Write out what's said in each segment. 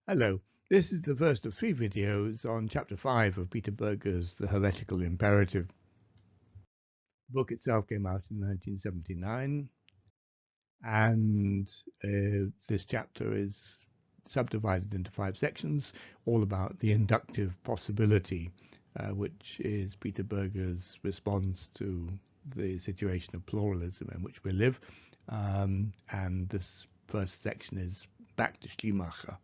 Hello, this is the first of 3 videos on Chapter 5 of Peter Berger's The Heretical Imperative. The book itself came out in 1979, and this chapter is subdivided into 5 sections, all about the inductive possibility, which is Peter Berger's response to the situation of pluralism in which we live. And this first section is back to Schleiermacher.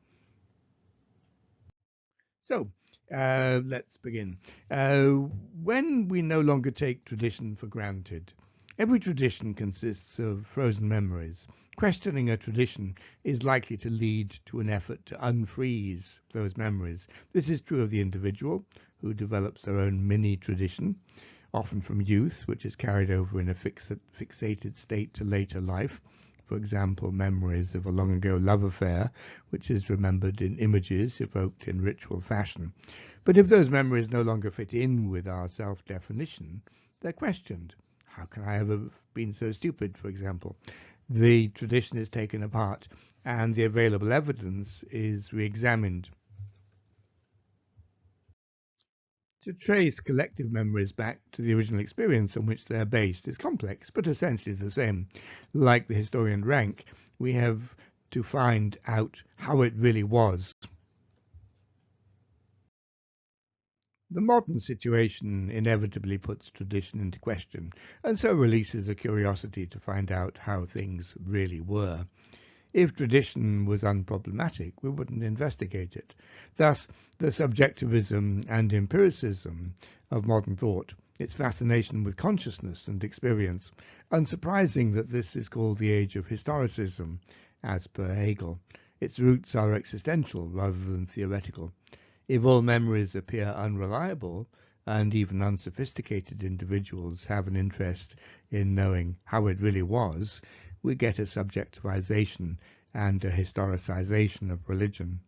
So, let's begin. When we no longer take tradition for granted, every tradition consists of frozen memories. Questioning a tradition is likely to lead to an effort to unfreeze those memories. This is true of the individual, who develops their own mini-tradition, often from youth, which is carried over in a fixated state to later life. For example, memories of a long-ago love affair, which is remembered in images evoked in ritual fashion. But if those memories no longer fit in with our self-definition, they're questioned. How can I ever have been so stupid, for example? The tradition is taken apart, and the available evidence is re-examined. To trace collective memories back to the original experience on which they are based is complex, but essentially the same. Like the historian Rank, we have to find out how it really was. The modern situation inevitably puts tradition into question, and so releases a curiosity to find out how things really were. If tradition was unproblematic, we wouldn't investigate it. Thus, the subjectivism and empiricism of modern thought, its fascination with consciousness and experience. Unsurprising that this is called the age of historicism, as per Hegel. Its roots are existential rather than theoretical. If all memories appear unreliable, and even unsophisticated individuals have an interest in knowing how it really was, we get a subjectivization and a historicization of religion.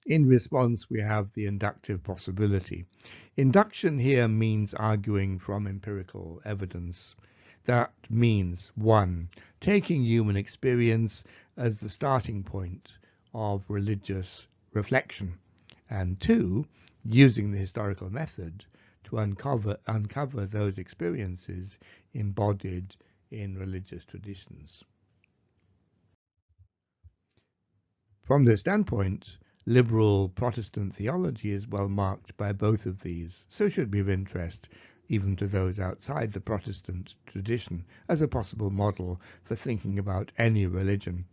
In response, we have the inductive possibility. Induction here means arguing from empirical evidence. That means 1. Taking human experience as the starting point of religious reflection, and 2. Using the historical method to uncover those experiences embodied in religious traditions. From this standpoint, liberal Protestant theology is well marked by both of these, so should be of interest even to those outside the Protestant tradition as a possible model for thinking about any religion.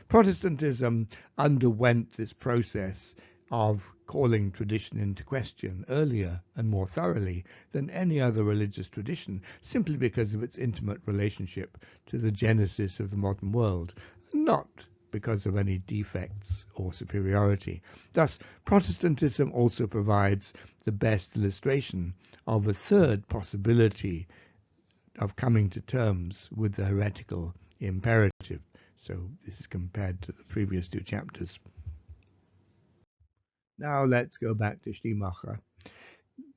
Protestantism underwent this process of calling tradition into question earlier and more thoroughly than any other religious tradition, simply because of its intimate relationship to the genesis of the modern world, not because of any defects or superiority. Thus, Protestantism also provides the best illustration of a third possibility of coming to terms with the heretical imperative. So this is compared to the previous 2 chapters. Now let's go back to Schleiermacher.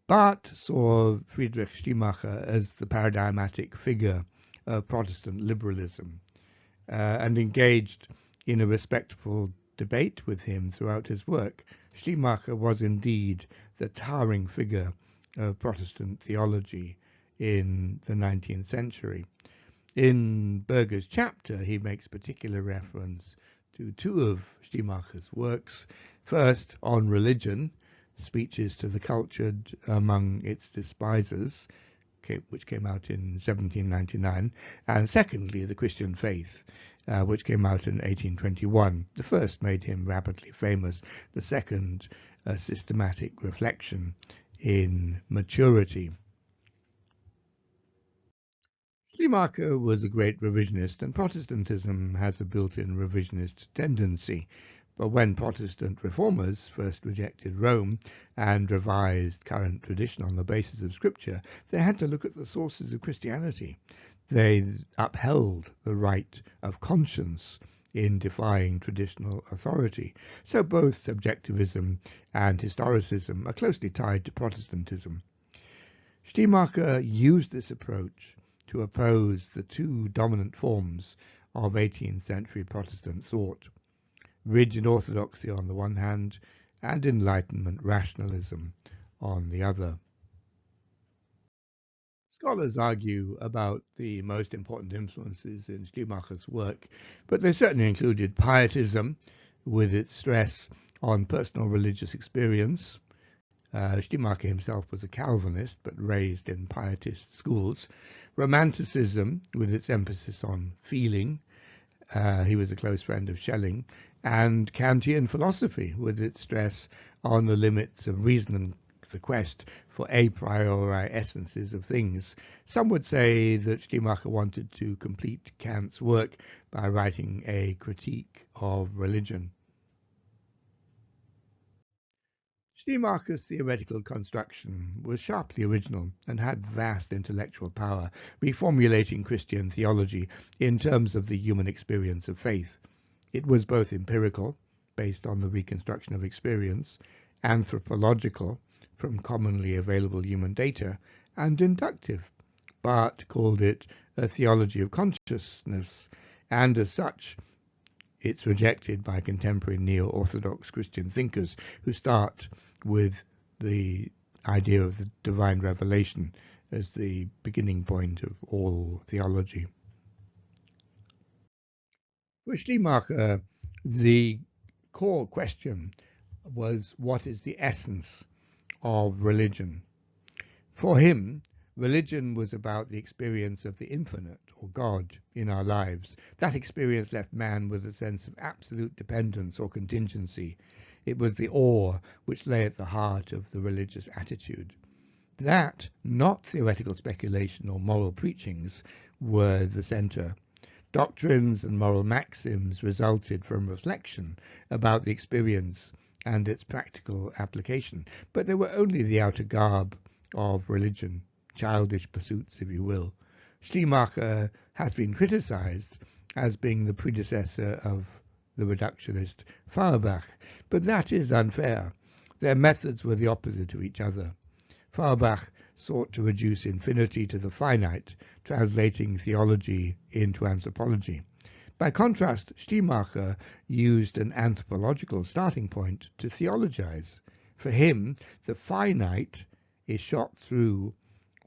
Barth saw Friedrich Schleiermacher as the paradigmatic figure of Protestant liberalism and engaged in a respectful debate with him throughout his work. Schleiermacher was indeed the towering figure of Protestant theology in the 19th century. In Berger's chapter, he makes particular reference to 2 of Schleiermacher's works. First, on religion, Speeches to the Cultured Among Its Despisers, which came out in 1799, and secondly, The Christian Faith, which came out in 1821. The first made him rapidly famous, the second, a systematic reflection in maturity. Schleiermacher was a great revisionist, and Protestantism has a built-in revisionist tendency. But when Protestant reformers first rejected Rome and revised current tradition on the basis of Scripture, they had to look at the sources of Christianity. They upheld the right of conscience in defying traditional authority. So both subjectivism and historicism are closely tied to Protestantism. Schleiermacher used this approach to oppose the 2 dominant forms of 18th century Protestant thought. rigid orthodoxy on the one hand, and Enlightenment rationalism on the other. Scholars argue about the most important influences in Schleiermacher's work, but they certainly included pietism, with its stress on personal religious experience. Schleiermacher himself was a Calvinist, but raised in pietist schools. Romanticism, with its emphasis on feeling. He was a close friend of Schelling. And Kantian philosophy, with its stress on the limits of reason and the quest for a priori essences of things. Some would say that Schleiermacher wanted to complete Kant's work by writing a critique of religion. Schleiermacher's theoretical construction was sharply original and had vast intellectual power, reformulating Christian theology in terms of the human experience of faith. It was both empirical, based on the reconstruction of experience, anthropological, from commonly available human data, and inductive. Barth called it a theology of consciousness, and as such, it's rejected by contemporary neo-Orthodox Christian thinkers who start with the idea of the divine revelation as the beginning point of all theology. For Schleiermacher, the core question was, what is the essence of religion? For him, religion was about the experience of the infinite, or God, in our lives. That experience left man with a sense of absolute dependence or contingency. It was the awe which lay at the heart of the religious attitude. That, not theoretical speculation or moral preachings, were the center. Doctrines and moral maxims resulted from reflection about the experience and its practical application, but they were only the outer garb of religion, childish pursuits, if you will. Schleiermacher has been criticized as being the predecessor of the reductionist Feuerbach, but that is unfair. Their methods were the opposite of each other. Feuerbach sought to reduce infinity to the finite, translating theology into anthropology. By contrast, Schleiermacher used an anthropological starting point to theologize. For him, the finite is shot through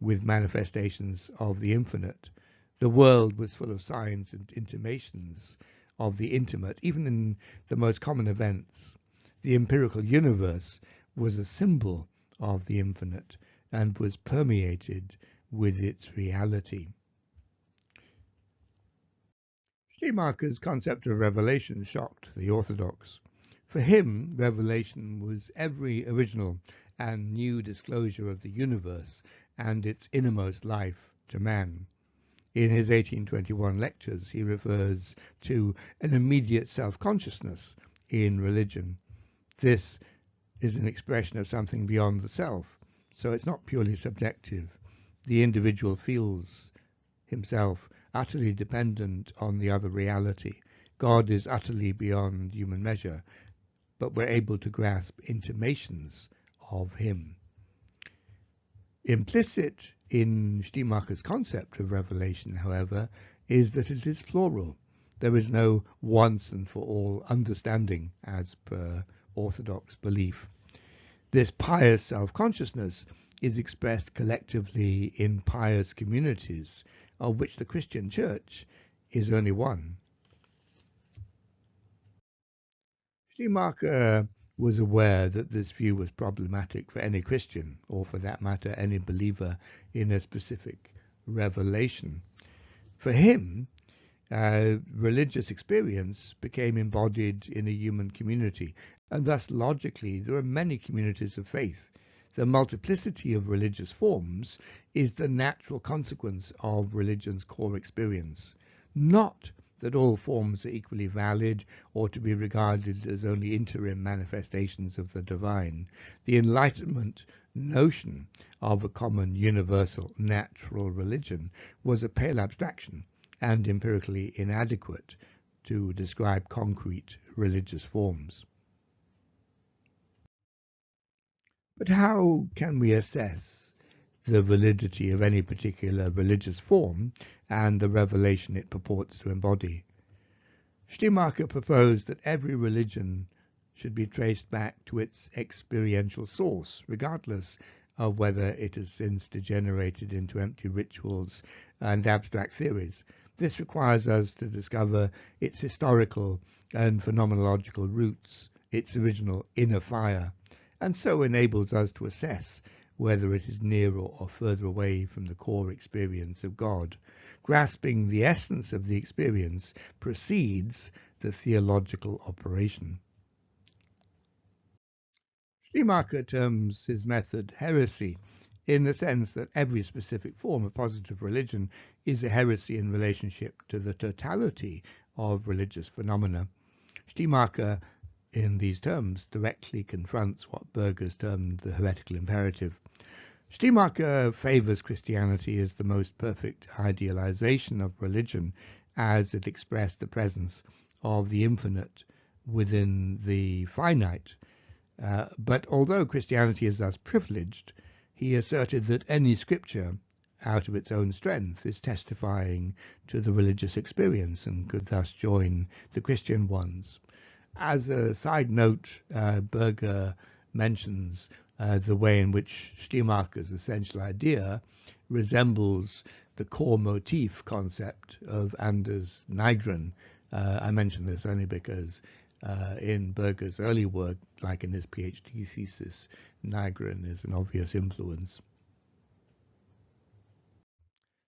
with manifestations of the infinite. The world was full of signs and intimations of the intimate, even in the most common events. The empirical universe was a symbol of the infinite and was permeated with its reality. Schleiermacher's concept of revelation shocked the Orthodox. For him, revelation was every original and new disclosure of the universe and its innermost life to man. In his 1821 lectures, he refers to an immediate self-consciousness in religion. This is an expression of something beyond the self, so it's not purely subjective. The individual feels himself utterly dependent on the other reality. God is utterly beyond human measure, but we're able to grasp intimations of him. Implicit in Schleiermacher's concept of revelation, however, is that it is plural. There is no once and for all understanding as per Orthodox belief. This pious self-consciousness is expressed collectively in pious communities, of which the Christian Church is only one. Schleiermacher was aware that this view was problematic for any Christian, or for that matter, any believer in a specific revelation. For him, religious experience became embodied in a human community, and thus logically there are many communities of faith. The multiplicity of religious forms is the natural consequence of religion's core experience, not that all forms are equally valid or to be regarded as only interim manifestations of the divine. The Enlightenment notion of a common, universal, natural religion was a pale abstraction and empirically inadequate to describe concrete religious forms. But how can we assess the validity of any particular religious form and the revelation it purports to embody? Schleiermacher proposed that every religion should be traced back to its experiential source, regardless of whether it has since degenerated into empty rituals and abstract theories. This requires us to discover its historical and phenomenological roots, its original inner fire, and so enables us to assess whether it is nearer or further away from the core experience of God. Grasping the essence of the experience precedes the theological operation. Schleiermacher terms his method heresy, in the sense that every specific form of positive religion is a heresy in relationship to the totality of religious phenomena. Schleiermacher, in these terms, directly confronts what Berger's termed the heretical imperative. Schleiermacher favors Christianity as the most perfect idealization of religion, as it expressed the presence of the infinite within the finite. But although Christianity is thus privileged, he asserted that any scripture, out of its own strength, is testifying to the religious experience and could thus join the Christian ones. As a side note, Berger mentions the way in which Schleiermacher's essential idea resembles the core motif concept of Anders Nygren. I mention this only because in Berger's early work, like in his PhD thesis, Nygren is an obvious influence.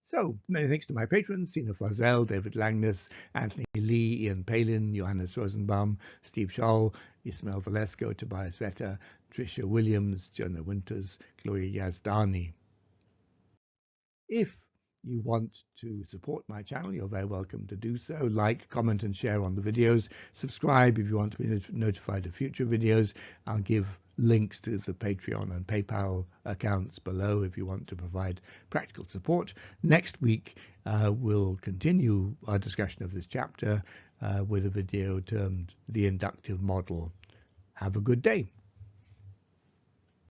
So, many thanks to my patrons, Sina Flazel, David Langness, Anthony Lee, Ian Palin, Johannes Rosenbaum, Steve Scholl, Ismail Valesco, Tobias Vetter, Tricia Williams, Jonah Winters, Gloria Yazdani. If you want to support my channel, you're very welcome to do so. Like, comment, and share on the videos. Subscribe if you want to be notified of future videos. I'll give links to the Patreon and PayPal accounts below if you want to provide practical support. Next week, we'll continue our discussion of this chapter with a video termed The Inductive Model. Have a good day.